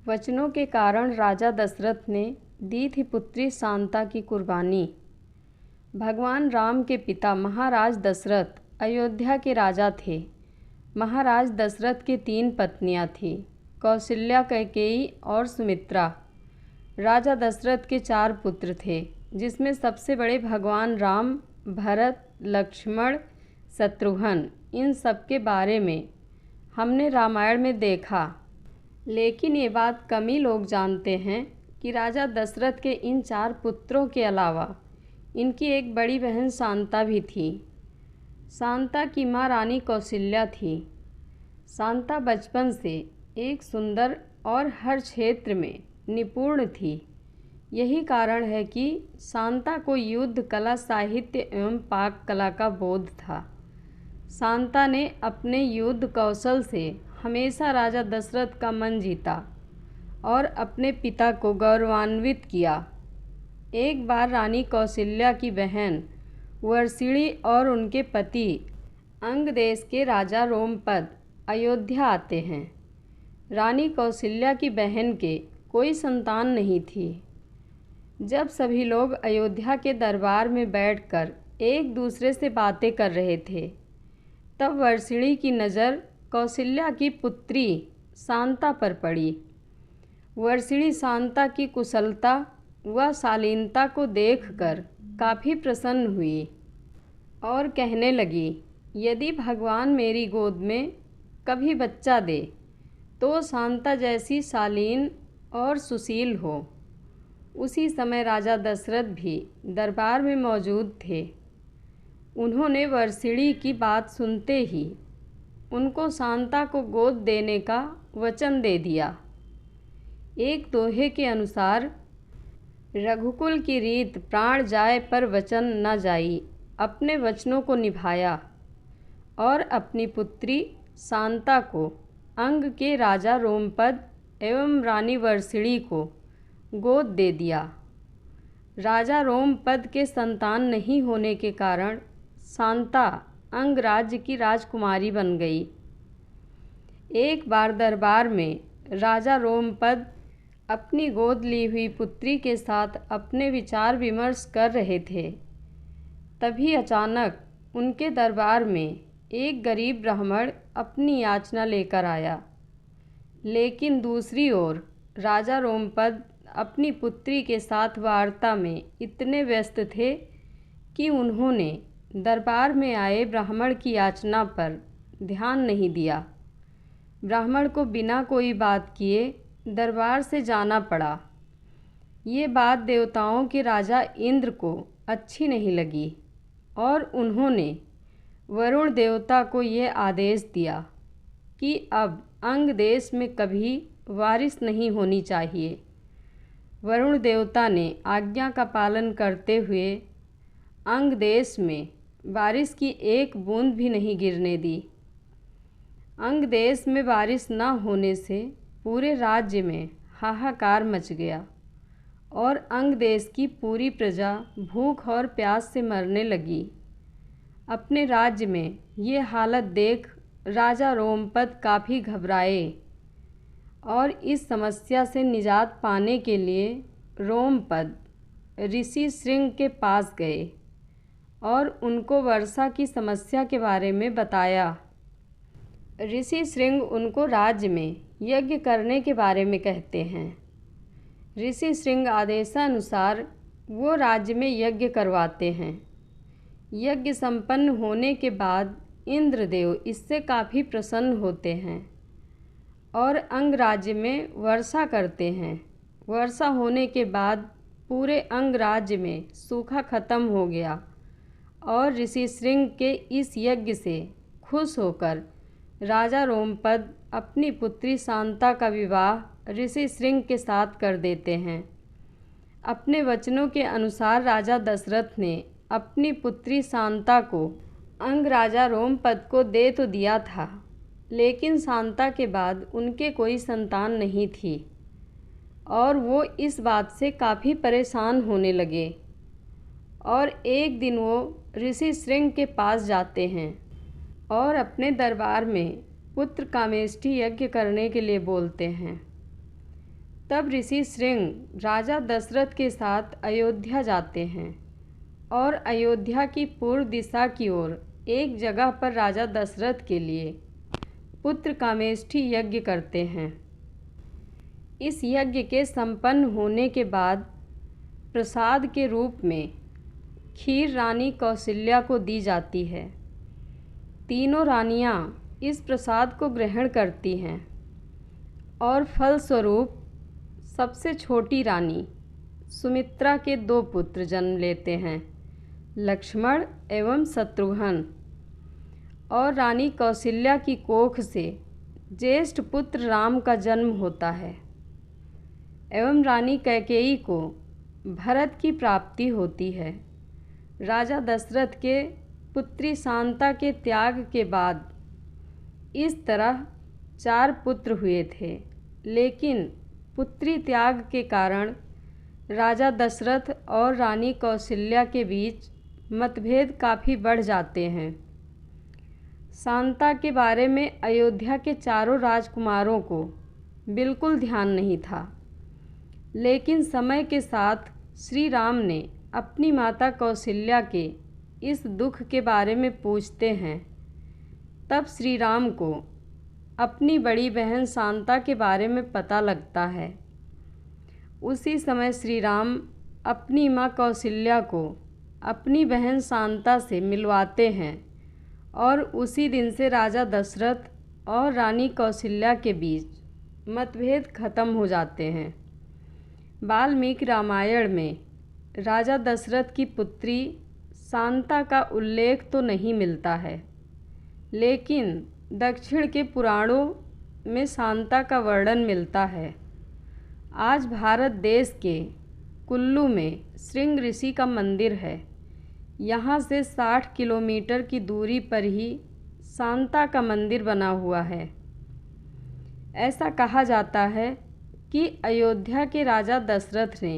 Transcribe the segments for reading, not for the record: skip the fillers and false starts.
वचनों के कारण राजा दशरथ ने दी थी पुत्री शांता की कुर्बानी। भगवान राम के पिता महाराज दशरथ अयोध्या के राजा थे। महाराज दशरथ की 3 पत्नियां थीं, कौशल्या, कैकेयी और सुमित्रा। राजा दशरथ के 4 पुत्र थे, जिसमें सबसे बड़े भगवान राम, भरत, लक्ष्मण, शत्रुघ्न। इन सब के बारे में हमने रामायण में देखा, लेकिन ये बात कम ही लोग जानते हैं कि राजा दशरथ के इन 4 पुत्रों के अलावा इनकी एक बड़ी बहन शांता भी थी। शांता की माँ रानी कौशल्या थी। शांता बचपन से एक सुंदर और हर क्षेत्र में निपुण थी। यही कारण है कि शांता को युद्ध कला, साहित्य एवं पाक कला का बोध था। शांता ने अपने युद्ध कौशल से हमेशा राजा दशरथ का मन जीता और अपने पिता को गौरवान्वित किया। एक बार रानी कौशल्या की बहन वर्षिणी और उनके पति अंग देश के राजा रोमपद अयोध्या आते हैं। रानी कौशल्या की बहन के कोई संतान नहीं थी। जब सभी लोग अयोध्या के दरबार में बैठकर एक दूसरे से बातें कर रहे थे, तब वर्षिणी की नज़र कौशल्या की पुत्री शांता पर पड़ी। वर्षिणी शांता की कुशलता व शालीनता को देखकर काफ़ी प्रसन्न हुई और कहने लगी, यदि भगवान मेरी गोद में कभी बच्चा दे तो शांता जैसी शालीन और सुशील हो। उसी समय राजा दशरथ भी दरबार में मौजूद थे। उन्होंने वर्षिणी की बात सुनते ही उनको शांता को गोद देने का वचन दे दिया। एक दोहे के अनुसार, रघुकुल की रीत प्राण जाए पर वचन न जाई, अपने वचनों को निभाया और अपनी पुत्री शांता को अंग के राजा रोमपद एवं रानी वर्षिणी को गोद दे दिया। राजा रोमपद के संतान नहीं होने के कारण शांता अंग राज्य की राजकुमारी बन गई। एक बार दरबार में राजा रोमपद अपनी गोद ली हुई पुत्री के साथ अपने विचार विमर्श कर रहे थे। तभी अचानक उनके दरबार में एक गरीब ब्राह्मण अपनी याचना लेकर आया। लेकिन दूसरी ओर राजा रोमपद अपनी पुत्री के साथ वार्ता में इतने व्यस्त थे कि उन्होंने दरबार में आए ब्राह्मण की याचना पर ध्यान नहीं दिया। ब्राह्मण को बिना कोई बात किए दरबार से जाना पड़ा। ये बात देवताओं के राजा इंद्र को अच्छी नहीं लगी और उन्होंने वरुण देवता को ये आदेश दिया कि अब अंग देश में कभी बारिश नहीं होनी चाहिए। वरुण देवता ने आज्ञा का पालन करते हुए अंग देश में बारिश की एक बूंद भी नहीं गिरने दी। अंग देश में बारिश न होने से पूरे राज्य में हाहाकार मच गया और अंग देश की पूरी प्रजा भूख और प्यास से मरने लगी। अपने राज्य में ये हालत देख राजा रोमपद काफ़ी घबराए और इस समस्या से निजात पाने के लिए रोमपद ऋषि श्रृंग के पास गए और उनको वर्षा की समस्या के बारे में बताया। ऋषि श्रृंग उनको राज्य में यज्ञ करने के बारे में कहते हैं। ऋषि श्रृंग आदेशानुसार वो राज्य में यज्ञ करवाते हैं। यज्ञ संपन्न होने के बाद इंद्रदेव इससे काफ़ी प्रसन्न होते हैं और अंग राज्य में वर्षा करते हैं। वर्षा होने के बाद पूरे अंग राज्य में सूखा खत्म हो गया और ऋषि श्रृंग के इस यज्ञ से खुश होकर राजा रोमपद अपनी पुत्री शांता का विवाह ऋषि श्रृंग के साथ कर देते हैं। अपने वचनों के अनुसार राजा दशरथ ने अपनी पुत्री शांता को अंग राजा रोमपद को दे तो दिया था, लेकिन शांता के बाद उनके कोई संतान नहीं थी और वो इस बात से काफ़ी परेशान होने लगे। और एक दिन वो ऋषि श्रृंग के पास जाते हैं और अपने दरबार में पुत्र कामेष्टि यज्ञ करने के लिए बोलते हैं। तब ऋषि श्रृंग राजा दशरथ के साथ अयोध्या जाते हैं और अयोध्या की पूर्व दिशा की ओर एक जगह पर राजा दशरथ के लिए पुत्र कामेष्ठी यज्ञ करते हैं। इस यज्ञ के संपन्न होने के बाद प्रसाद के रूप में खीर रानी कौशल्या को दी जाती है। तीनों रानियां इस प्रसाद को ग्रहण करती हैं और फलस्वरूप सबसे छोटी रानी सुमित्रा के 2 पुत्र जन्म लेते हैं, लक्ष्मण एवं शत्रुघ्न। और रानी कौशल्या की कोख से ज्येष्ठ पुत्र राम का जन्म होता है एवं रानी कैकेयी को भरत की प्राप्ति होती है। राजा दशरथ के पुत्री शांता के त्याग के बाद इस तरह 4 पुत्र हुए थे, लेकिन पुत्री त्याग के कारण राजा दशरथ और रानी कौशल्या के बीच मतभेद काफ़ी बढ़ जाते हैं। शांता के बारे में अयोध्या के चारों राजकुमारों को बिल्कुल ध्यान नहीं था, लेकिन समय के साथ श्री राम ने अपनी माता कौशल्या के इस दुख के बारे में पूछते हैं। तब श्री राम को अपनी बड़ी बहन शांता के बारे में पता लगता है। उसी समय श्री राम अपनी माँ कौशल्या को अपनी बहन शांता से मिलवाते हैं और उसी दिन से राजा दशरथ और रानी कौशल्या के बीच मतभेद खत्म हो जाते हैं। वाल्मीकि रामायण में राजा दशरथ की पुत्री शांता का उल्लेख तो नहीं मिलता है, लेकिन दक्षिण के पुराणों में शांता का वर्णन मिलता है। आज भारत देश के कुल्लू में श्रृंग ऋषि का मंदिर है। यहाँ से 60 किलोमीटर की दूरी पर ही शांता का मंदिर बना हुआ है। ऐसा कहा जाता है कि अयोध्या के राजा दशरथ ने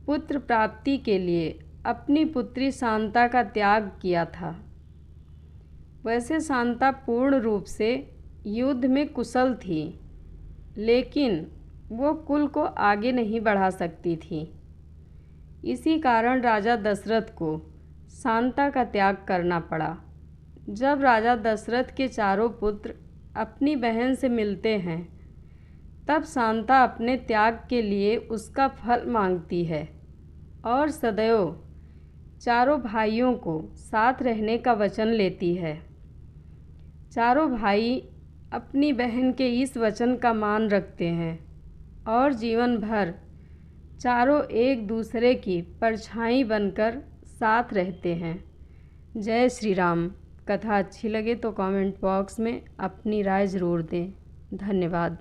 पुत्र प्राप्ति के लिए अपनी पुत्री शांता का त्याग किया था। वैसे शांता पूर्ण रूप से युद्ध में कुशल थी, लेकिन वो कुल को आगे नहीं बढ़ा सकती थी। इसी कारण राजा दशरथ को शांता का त्याग करना पड़ा। जब राजा दशरथ के चारों पुत्र अपनी बहन से मिलते हैं, तब शांता अपने त्याग के लिए उसका फल मांगती है और सदैव चारों भाइयों को साथ रहने का वचन लेती है। चारों भाई अपनी बहन के इस वचन का मान रखते हैं और जीवन भर चारों एक दूसरे की परछाई बनकर साथ रहते हैं। जय श्री राम। कथा अच्छी लगे तो कमेंट बॉक्स में अपनी राय ज़रूर दें। धन्यवाद।